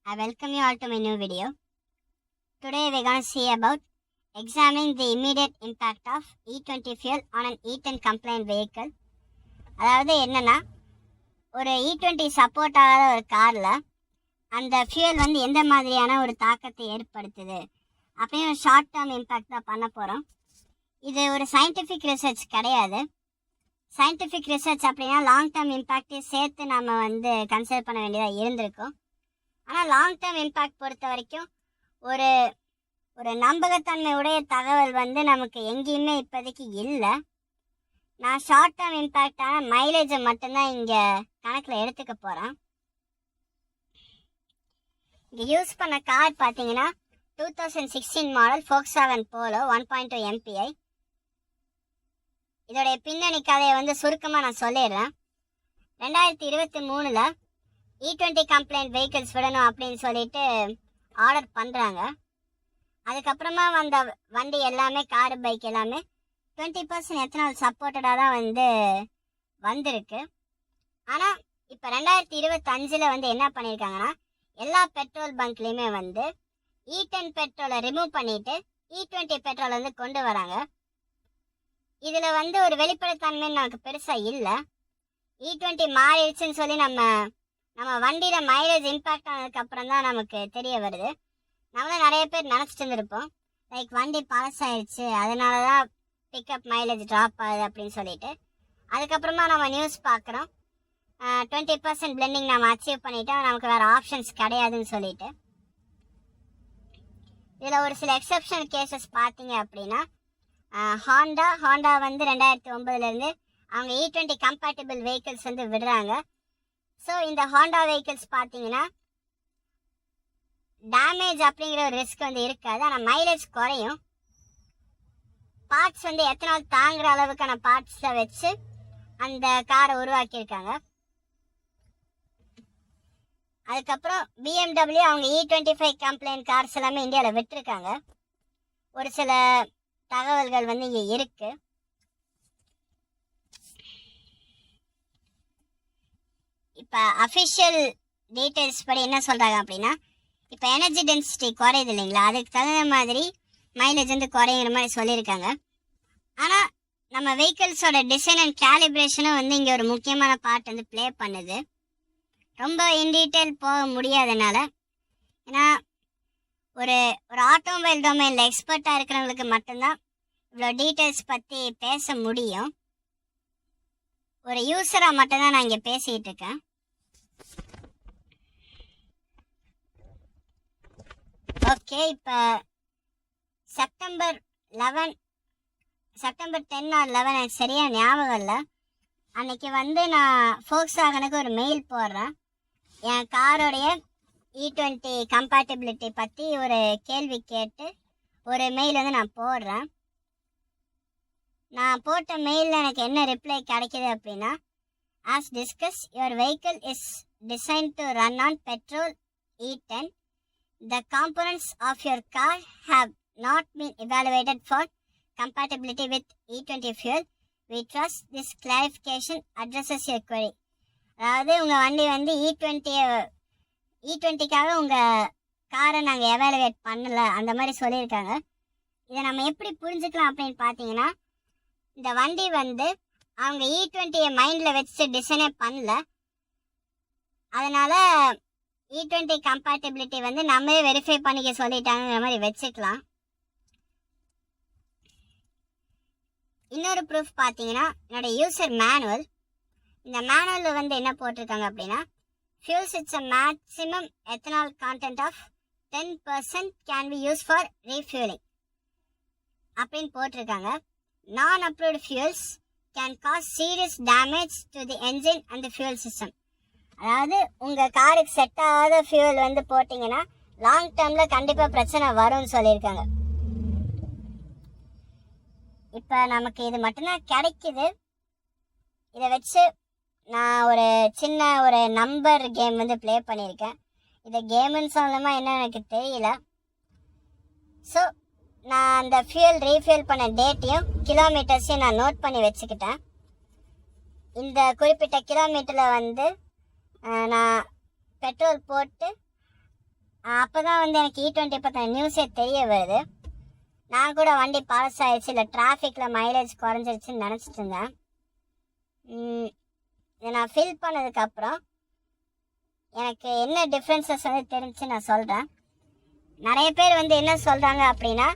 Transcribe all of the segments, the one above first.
I welcome you all to my new video. Today we're going to see about examining the immediate impact of E20 fuel on an E10 compliant vehicle. அதாவது என்னன்னா, ஒரு E20 support ஆகாத ஒரு காரில் அந்த fuel வந்து எந்த மாதிரியான ஒரு தாக்கத்தை ஏற்படுத்துது அப்படின்னு ஒரு ஷார்ட் டேர்ம் இம்பேக்ட் தான் பண்ண போகிறோம். இது ஒரு சயின்டிஃபிக் ரிசர்ச் கிடையாது. சயின்டிஃபிக் ரிசர்ச் அப்படின்னா லாங் டேர்ம் இம்பேக்டையும் சேர்த்து நம்ம வந்து கன்சிடர் பண்ண வேண்டியதாக இருந்திருக்கும். ஆனால் லாங் டேர்ம் இம்பேக்ட் பொறுத்த வரைக்கும் ஒரு ஒரு நம்பகத்தன்மை உடைய தகவல் வந்து நமக்கு எங்கேயுமே இப்போதைக்கு இல்லை. நான் ஷார்ட் டேர்ம் இம்பேக்டான மைலேஜை மட்டும்தான் இங்கே கணக்கில் எடுத்துக்க போகிறேன். இங்கே யூஸ் பண்ண கார் பார்த்தீங்கன்னா 2016 மாடல் Volkswagen Polo 1.2 MPI. இதோடைய பின்னணி கதையை வந்து சுருக்கமாக நான் சொல்லிடுறேன். 2023 E20 கம்ப்ளைண்ட் வெஹிக்கிள்ஸ் விடணும் அப்படின்னு சொல்லிட்டு ஆர்டர் பண்ணுறாங்க. அதுக்கப்புறமா வந்த வண்டி எல்லாமே காரு பைக் எல்லாமே 20% எத்தனால் சப்போர்ட்டடாக தான் வந்து வந்திருக்கு. ஆனால் இப்போ 2025 வந்து என்ன பண்ணியிருக்காங்கன்னா, எல்லா பெட்ரோல் பங்க்லேயுமே வந்து E10 பெட்ரோலை ரிமூவ் பண்ணிவிட்டு E20 பெட்ரோல் வந்து கொண்டு வராங்க. இதில் வந்து ஒரு வெளிப்படைத்தன்மை நமக்கு பெருசாக இல்லை. E20 மாறிடுச்சுன்னு சொல்லி நம்ம வண்டியில் மைலேஜ் இம்பேக்ட் ஆனதுக்கப்புறம் தான் நமக்கு தெரிய வருது. நம்மளும் நிறைய பேர் நினச்சிட்டு இருந்திருப்போம், லைக் வண்டி பழசாயிடுச்சு அதனால தான் பிக்கப் மைலேஜ் ட்ராப் ஆகுது அப்படின்னு சொல்லிட்டு. அதுக்கப்புறமா நம்ம நியூஸ் பார்க்குறோம், 20% பிளெண்டிங் நம்ம அச்சீவ் பண்ணிட்டோம், நமக்கு வேறு ஆப்ஷன்ஸ் கிடையாதுன்னு சொல்லிட்டு. இதில் ஒரு சில எக்ஸப்ஷனல் கேசஸ் பார்த்தீங்க அப்படின்னா, ஹாண்டா வந்து 2009 அவங்க E20 கம்பேட்டபிள் வெஹிக்கிள்ஸ் வந்து விடுறாங்க. ஸோ இந்த ஹாண்டா வெஹிக்கிள்ஸ் பார்த்தீங்கன்னா டேமேஜ் அப்படிங்கிற ஒரு ரிஸ்க் வந்து இருக்காது, ஆனால் மைலேஜ் குறையும். பார்ட்ஸ் வந்து எத்தனால் தாங்குற அளவுக்கான பார்ட்ஸை வச்சு அந்த காரை உருவாக்கியிருக்காங்க. அதுக்கப்புறம் BMW அவங்க E25 கம்ப்ளைண்ட் கார்ஸ் எல்லாமே இந்தியாவில் விட்டுருக்காங்க. ஒரு சில தகவல்கள் வந்து இங்கே இருக்கு. இப்போ அஃபிஷியல் டீட்டெயில்ஸ் படி என்ன சொல்கிறாங்க அப்படின்னா, இப்போ எனர்ஜி டென்சிட்டி குறையுது இல்லைங்களா, அதுக்கு தகுந்த மாதிரி மைலேஜ் வந்து குறையிற மாதிரி சொல்லியிருக்காங்க. ஆனால் நம்ம வெஹிக்கிள்ஸோட டிசைன் அண்ட் கேலிப்ரேஷனும் வந்து இங்கே ஒரு முக்கியமான பார்ட் வந்து ப்ளே பண்ணுது. ரொம்ப இன் டீட்டெயில் போக முடியாதனால, ஏன்னா ஒரு ஆட்டோமொபைல் டொமைனில் எக்ஸ்பர்ட்டாக இருக்கிறவங்களுக்கு மட்டும்தான் இவ்வளோ டீட்டெயில்ஸ் பற்றி பேச முடியும். ஒரு யூஸராக மட்டும்தான் நான் இங்கே பேசிகிட்டு இருக்கேன். ஓகே, இப்போ செப்டம்பர் 10 or 11 எனக்கு சரியாக ஞாபகம் இல்லை. அன்றைக்கி வந்து நான் Volkswagenக்கு ஒரு மெயில் போடுறேன். என் காரோடைய E20 கம்பேட்டபிலிட்டி பற்றி ஒரு கேள்வி கேட்டு ஒரு மெயில் வந்து நான் போடுறேன். நான் போட்ட மெயிலில் எனக்கு என்ன ரிப்ளை கிடைக்கிது அப்படின்னா, as discussed, your vehicle is designed to run on petrol E10. The components of your car have not been evaluated for compatibility with E20 fuel. We trust this clarification addresses your query. அதாவது உங்கள் வண்டி வந்து E20க்காக உங்கள் காரை நாங்கள் evaluate பண்ணலை அந்த மாதிரி சொல்லியிருக்காங்க. இதை நம்ம எப்படி புரிஞ்சுக்கலாம் அப்படின்னு பார்த்தீங்கன்னா, இந்த வண்டி வந்து அவங்க E20 மைண்டில் வச்சு டிசைனே பண்ணல, அதனால் E20 கம்பேட்டபிலிட்டி வந்து நம்மளே வெரிஃபை பண்ணிக்க சொல்லிட்டாங்கிற மாதிரி வச்சுக்கலாம். இன்னொரு ப்ரூஃப் பார்த்தீங்கன்னா, என்னோடய யூசர் மேனுவல். இந்த மேனுவலில் வந்து என்ன போட்டிருக்காங்க அப்படின்னா, fuels it's a maximum ethanol content of 10% can be used for refueling அப்படின்னு போட்டிருக்காங்க. Non-approved fuels can cause serious damage to the engine and the fuel system. அதாவது உங்கள் காருக்கு செட் ஆகாத ஃபியூல் வந்து போட்டிங்கன்னா லாங் டேர்மில் கண்டிப்பாக பிரச்சனை வரும்னு சொல்லியிருக்காங்க. இப்போ நமக்கு இது மட்டும்தான் கிடைக்குது. இதை வச்சு நான் ஒரு சின்ன ஒரு நம்பர் கேம் வந்து ப்ளே பண்ணியிருக்கேன். இதை கேமுன்னு சொல்லணுமா என்ன எனக்கு தெரியல. ஸோ நான் அந்த ஃபியூல் ரீஃபியூல் பண்ண டேட்டையும் கிலோமீட்டர்ஸையும் நான் நோட் பண்ணி வச்சுக்கிட்டேன். இந்த குறிப்பிட்ட கிலோமீட்டரில் வந்து நான் பெட்ரோல் போட்டு அப்போ தான் வந்து எனக்கு E20 பற்றின நியூஸே தெரிய வருது. நான் கூட வண்டி பழசாயிடுச்சு, இல்லை டிராஃபிக்கில் மைலேஜ் குறைஞ்சிருச்சுன்னு நினச்சிட்டு இருந்தேன். இதை நான் ஃபில் பண்ணதுக்கப்புறம் எனக்கு என்ன டிஃப்ரென்சஸ் வந்து தெரிஞ்சு நான் சொல்கிறேன். நிறைய பேர் வந்து என்ன சொல்கிறாங்க அப்படின்னா,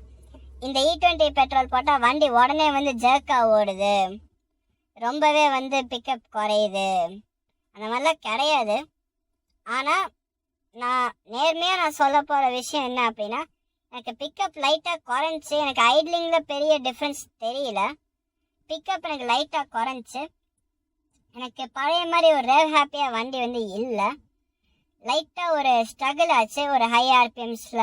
இந்த E20 பெட்ரோல் போட்டால் வண்டி உடனே வந்து ஜர்க்காக ஓடுது, ரொம்பவே வந்து பிக்கப் குறையுது. அந்த மாதிரிலாம் கிடையாது. ஆனால் நான் நேர்மையாக நான் சொல்ல போகிற விஷயம் என்ன அப்படின்னா, எனக்கு பிக்கப் லைட்டாக குறைஞ்சி, எனக்கு ஐட்லிங்கில் பெரிய டிஃப்ரென்ஸ் தெரியல. பிக்கப் எனக்கு லைட்டாக குறைஞ்சி, எனக்கு பழைய மாதிரி ஒரு ரேவ் ஹாப்பியாக வண்டி வந்து இல்லை. லைட்டாக ஒரு ஸ்ட்ரகிள் ஆச்சு. ஒரு ஹை ஆர்பிஎம்ஸில்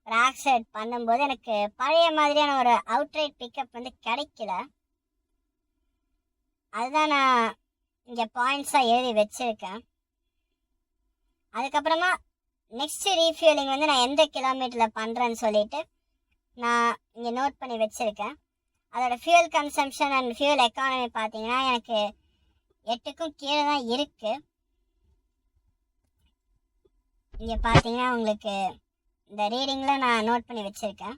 ஒரு ஆக்சிடென்ட் பண்ணும்போது எனக்கு பழைய மாதிரியான ஒரு அவுட்ரைட் பிக்கப் வந்து கிடைக்கல. அதுதான் நான் இங்கே பாயிண்ட்ஸாக எழுதி வச்சுருக்கேன். அதுக்கப்புறமா நெக்ஸ்ட் ரீஃபியூலிங் வந்து நான் எந்த கிலோமீட்டரில் பண்ணுறேன்னு சொல்லிட்டு நான் இங்கே நோட் பண்ணி வச்சுருக்கேன். அதோட fuel consumption and fuel economy பார்த்தீங்கன்னா எனக்கு 8க்கும் கீழே தான் இருக்குது. இங்கே பார்த்தீங்கன்னா உங்களுக்கு இந்த ரீடிங்கில் நான் நோட் பண்ணி வச்சுருக்கேன்.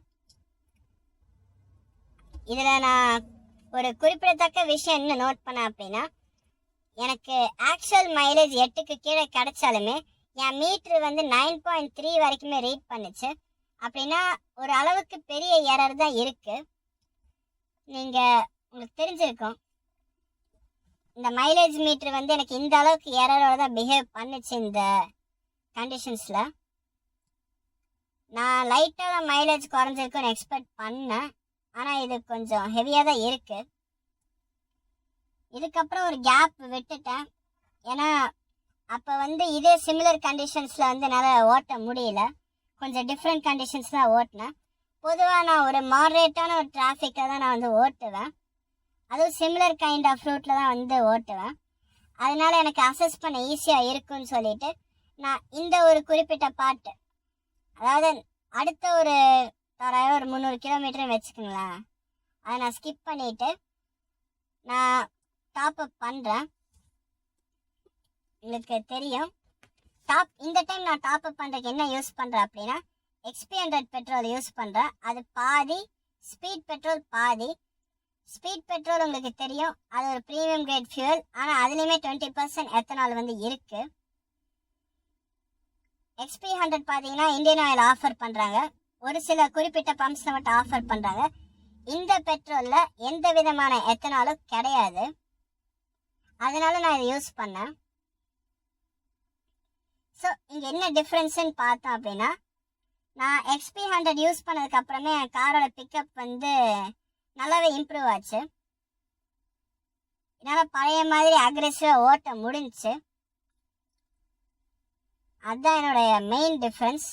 இதில் நான் ஒரு குறிப்பிடத்தக்க விஷயம் என்ன நோட் பண்ணேன் அப்படின்னா, எனக்கு ஆக்சுவல் மைலேஜ் 8க்கு கீழே கிடைச்சாலுமே என் மீட்ரு வந்து 9.3 வரைக்குமே ரீட் பண்ணுச்சு. அப்படின்னா ஒரு அளவுக்கு பெரிய எரர் தான் இருக்குது. நீங்கள் உங்களுக்கு தெரிஞ்சிருக்கும், இந்த மைலேஜ் மீட்ரு வந்து எனக்கு இந்த அளவுக்கு எரரோட தான் பிஹேவ் பண்ணுச்சு. இந்த கண்டிஷன்ஸில் நான் லைட்டாக தான் மைலேஜ் குறைஞ்சிருக்குன்னு எக்ஸ்பெக்ட் பண்ணேன். ஆனால் இது கொஞ்சம் ஹெவியாக தான் இருக்குது. இதுக்கப்புறம் ஒரு கேப் விட்டுட்டேன். ஏன்னா அப்போ வந்து இதே சிமிலர் கண்டிஷன்ஸில் வந்து என்னால் ஓட்ட முடியல. கொஞ்சம் டிஃப்ரெண்ட் கண்டிஷன்ஸ் தான் ஓட்டினேன். பொதுவாக நான் ஒரு மாடரேட்டான ஒரு டிராஃபிக்கில் தான் நான் வந்து ஓட்டுவேன். அதுவும் சிமிலர் கைண்ட் ஆஃப் ரூட்டில் தான் வந்து ஓட்டுவேன். அதனால எனக்கு அசஸ் பண்ண ஈஸியாக இருக்குன்னு சொல்லிட்டு நான் இந்த ஒரு குறிப்பிட்ட பார்ட், அதாவது அடுத்த ஒரு 300 கிலோமீட்டர்னு வச்சுக்கோங்களேன், அதை நான் ஸ்கிப் பண்ணிவிட்டு நான் டாப் அப் பண்ணுறேன். உங்களுக்கு தெரியும் இந்த டைம் நான் டாப் அப் பண்ணுறதுக்கு என்ன யூஸ் பண்ணுறேன் அப்படின்னா, XP100 பெட்ரோல் யூஸ் பண்ணுறேன். அது பாதி, ஸ்பீட் பெட்ரோல் பாதி. ஸ்பீட் பெட்ரோல் உங்களுக்கு தெரியும், அது ஒரு ப்ரீமியம் கிரேட் ஃபியூல். ஆனால் அதுலேயுமே 20% எத்தனால் வந்து இருக்குது. XP100 பார்த்தீங்கன்னா இந்தியன் ஆயில் ஆஃபர் பண்ணுறாங்க. ஒரு சில குறிப்பிட்ட பம்ப்ஸில் மட்டும் ஆஃபர் பண்ணுறாங்க. இந்த பெட்ரோலில் எந்த விதமான எத்தனாலும் கிடையாது. அதனால நான் இதை யூஸ் பண்ணேன். ஸோ இங்கே என்ன டிஃப்ரென்ஸுன்னு பார்த்தோம் அப்படின்னா, நான் XP100 யூஸ் பண்ணதுக்கப்புறமே என் காரோட பிக்கப் வந்து நல்லாவே இம்ப்ரூவ் ஆச்சு. என்னால் பழைய மாதிரி அக்ரெசிவாக ஓட்ட முடிஞ்சிச்சு. அதுதான் என்னுடைய மெயின் டிஃப்ரென்ஸ்.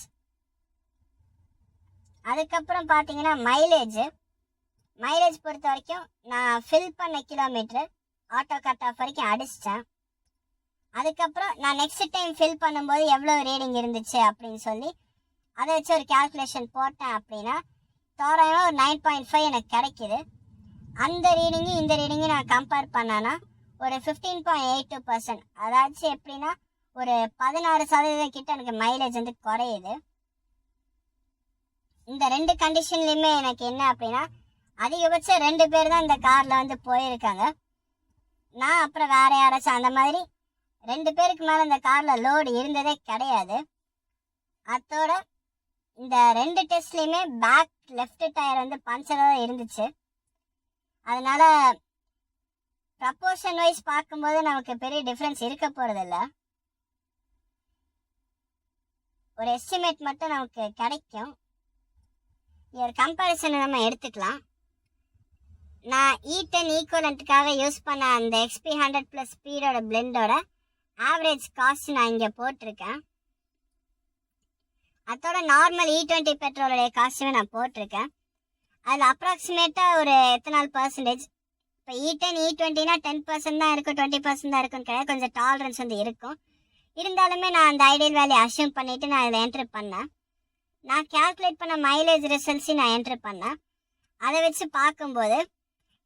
அதுக்கப்புறம் பார்த்தீங்கன்னா மைலேஜ் பொறுத்த வரைக்கும் நான் ஃபில் பண்ண கிலோமீட்ரு ஆட்டோ கட் ஆஃப் வரைக்கும் அடிச்சிட்டேன். அதுக்கப்புறம் நான் நெக்ஸ்ட் டைம் ஃபில் பண்ணும்போது எவ்வளோ ரீடிங் இருந்துச்சு அப்படின்னு சொல்லி அதை வச்சு ஒரு கேல்குலேஷன் போட்டேன் அப்படின்னா தோராயமாக ஒரு 9.5 எனக்கு கிடைக்கிது. அந்த ரீடிங்கும் இந்த ரீடிங்கும் நான் கம்பேர் பண்ணேன்னா ஒரு 15.82%, அதாச்சும் எப்படின்னா ஒரு 16% கிட்ட எனக்கு மைலேஜ் வந்து குறையுது. இந்த 2 கண்டிஷன்லையுமே எனக்கு என்ன அப்படின்னா, அதிகபட்சம் 2 பேர் தான் இந்த காரில் வந்து போயிருக்காங்க. நான் அப்புறம் வேற யாராச்சும் அந்த மாதிரி 2 பேருக்கு மேலே இந்த காரில் லோடு இருந்ததே கிடையாது. அதோட இந்த 2 டெஸ்ட்லேயுமே பேக் லெஃப்ட் டயர் வந்து பஞ்சராக தான் இருந்துச்சு. அதனால ப்ரப்போர்ஷன் வைஸ் பார்க்கும்போது நமக்கு பெரிய டிஃப்ரென்ஸ் இருக்க போகிறதில்ல. ஒரு எஸ்டிமேட் மட்டும் நமக்கு கிடைக்கும். ஒரு கம்பேரிசனை நம்ம எடுத்துக்கலாம். நான் E10 ஈக்குவலண்ட்டுக்காக யூஸ் பண்ண அந்த XP100 + ஸ்பீடோட பிளெண்டோட ஆவரேஜ் காஸ்ட் நான் இங்கே போட்டிருக்கேன். அதோட நார்மல் E20 பெட்ரோலுடைய காஸ்ட்டுமே நான் போட்டிருக்கேன். அதில் அப்ராக்சிமேட்டாக ஒரு எத்தனால் பர்சன்டேஜ், இப்போ E10 E20னா 10% தான் இருக்கும், 20% தான் இருக்குன்னு கிடையாது. கொஞ்சம் டாலரன்ஸ் வந்து இருக்கும். இருந்தாலுமே நான் அந்த ஐடியல் வேல்யூ அஷ்யூம் பண்ணிவிட்டு நான் இதில் என்ட்ரு பண்ணேன். நான் கேல்குலேட் பண்ண மைலேஜ் ரிசல்ட்ஸையும் நான் என்ட்ரு பண்ணேன். அதை வச்சு பார்க்கும்போது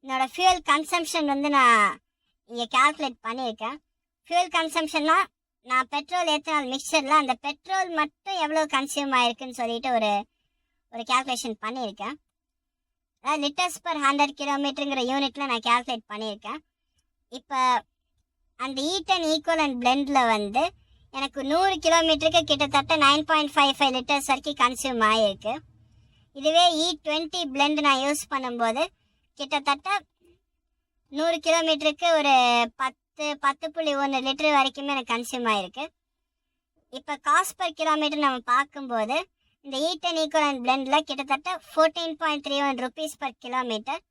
என்னோடய ஃபியூல் கன்சம்ஷன் வந்து நான் இங்கே கேல்குலேட் பண்ணியிருக்கேன். ஃபியூல் கன்சம்ஷன்னா நான் பெட்ரோல் எத்தனால் மிக்சரில் அந்த பெட்ரோல் மட்டும் எவ்வளோ கன்சியூம் ஆயிருக்குன்னு சொல்லிட்டு ஒரு கேல்குலேஷன் பண்ணியிருக்கேன். அதாவது லிட்டர்ஸ் பர் 100 கிலோமீட்டருங்கிற யூனிட்டில் நான் கேல்குலேட் பண்ணியிருக்கேன். இப்போ அந்த ஈட்டன் ஈக்குவலன்ட் பிளெண்டில் வந்து எனக்கு 100 கிலோமீட்டருக்கு கிட்டத்தட்ட 9.55 லிட்டர்ஸ் வரைக்கும் கன்சியூம் ஆகிருக்கு. இதுவே E20 பிளெண்ட் நான் யூஸ் பண்ணும்போது கிட்டத்தட்ட 100 கிலோமீட்டருக்கு ஒரு 10.1 லிட்டர் வரைக்குமே எனக்கு கன்சியூம் ஆகிருக்கு. இப்போ காஸ்ட் பர் கிலோமீட்டர் நம்ம பார்க்கும்போது இந்த E10 ஈக்குவலன்ட் பிளெண்டில் கிட்டத்தட்ட 14.31 ருபீஸ் பர் கிலோமீட்டர்.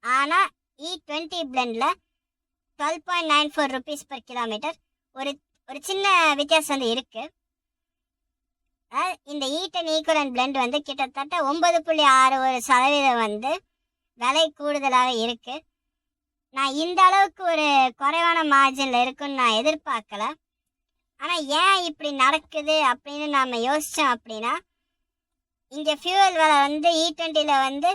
ஆனால் E20 பிளெண்டில் 12.94 ருபீஸ் பர் கிலோமீட்டர். ஒரு சின்ன வித்தியாசம் வந்து இருக்குது. இந்த E10 ஈக்குவலன்ட் பிளெண்ட் வந்து கிட்டத்தட்ட 9.61% வந்து விலை கூடுதலாக இருக்குது. நான் இந்த அளவுக்கு ஒரு குறைவான மார்ஜினில் இருக்குன்னு நான் எதிர்பார்க்கல. ஆனால் ஏன் இப்படி நடக்குது அப்படின்னு நாம் யோசித்தோம் அப்படின்னா, இங்கே ஃபியூவல் விலை வந்து E20ல் வந்து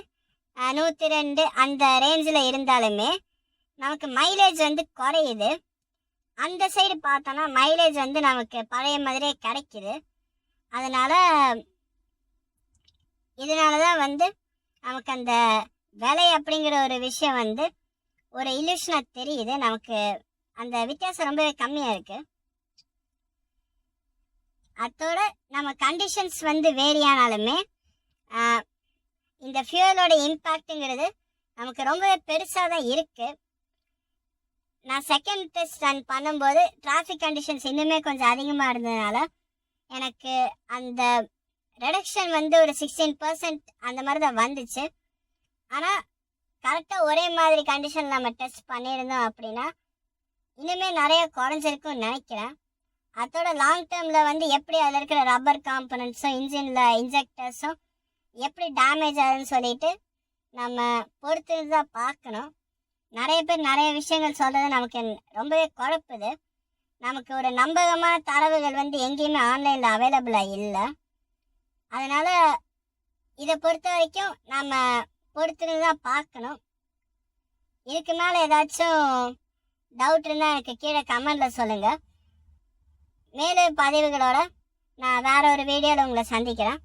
102 அந்த ரேஞ்சில் இருந்தாலுமே நமக்கு மைலேஜ் வந்து குறையுது. அந்த சைடு பார்த்தோன்னா மைலேஜ் வந்து நமக்கு பழைய மாதிரியே கிடைக்குது. இதனால தான் வந்து நமக்கு அந்த விலை அப்படிங்கிற ஒரு விஷயம் வந்து ஒரு இல்யூஷனாக தெரியுது. நமக்கு அந்த வித்தியாசம் ரொம்பவே கம்மியாக இருக்குது. அதோட நம்ம கண்டிஷன்ஸ் வந்து வேரி ஆனாலுமே இந்த ஃபியூவலோட இம்பேக்ட்டுங்கிறது நமக்கு ரொம்பவே பெருசாக தான் இருக்குது. நான் செகண்ட் டெஸ்ட் ரன் பண்ணும்போது டிராஃபிக் கண்டிஷன்ஸ் இன்னுமே கொஞ்சம் அதிகமாக இருந்ததுனால எனக்கு அந்த ரெடக்ஷன் வந்து ஒரு 16% அந்த மாதிரி தான் வந்துச்சு. ஆனால் கரெக்டாக ஒரே மாதிரி கண்டிஷன் நம்ம டெஸ்ட் பண்ணியிருந்தோம் அப்படின்னா இன்னுமே நிறைய குறைஞ்சிருக்குன்னு நினைக்கிறேன். அதோட லாங் டேர்மில் வந்து எப்படி அதில் இருக்கிற ரப்பர் காம்பனன்ட்ஸும் இன்ஜினில் இன்ஜெக்டர்ஸும் எப்படி டேமேஜ் ஆகுதுன்னு சொல்லிட்டு நம்ம பொறுத்து தான் பார்க்கணும். நிறைய பேர் நிறைய விஷயங்கள் சொல்கிறது நமக்கு ரொம்பவே குழப்புது. நமக்கு ஒரு நம்பகமான தரவுகள் வந்து எங்கேயுமே ஆன்லைனில் அவைலபிளாக இல்லை. அதனால் இதை பொறுத்த வரைக்கும் நம்ம பொறுத்துன்னு தான் பார்க்கணும். இதுக்கு மேலே ஏதாச்சும் டவுட் இருந்தால் எனக்கு கீழே கமெண்டில் சொல்லுங்கள். மேலும் பதிவுகளோட நான் வேற ஒரு வீடியோவில் உங்களை சந்திக்கிறேன்.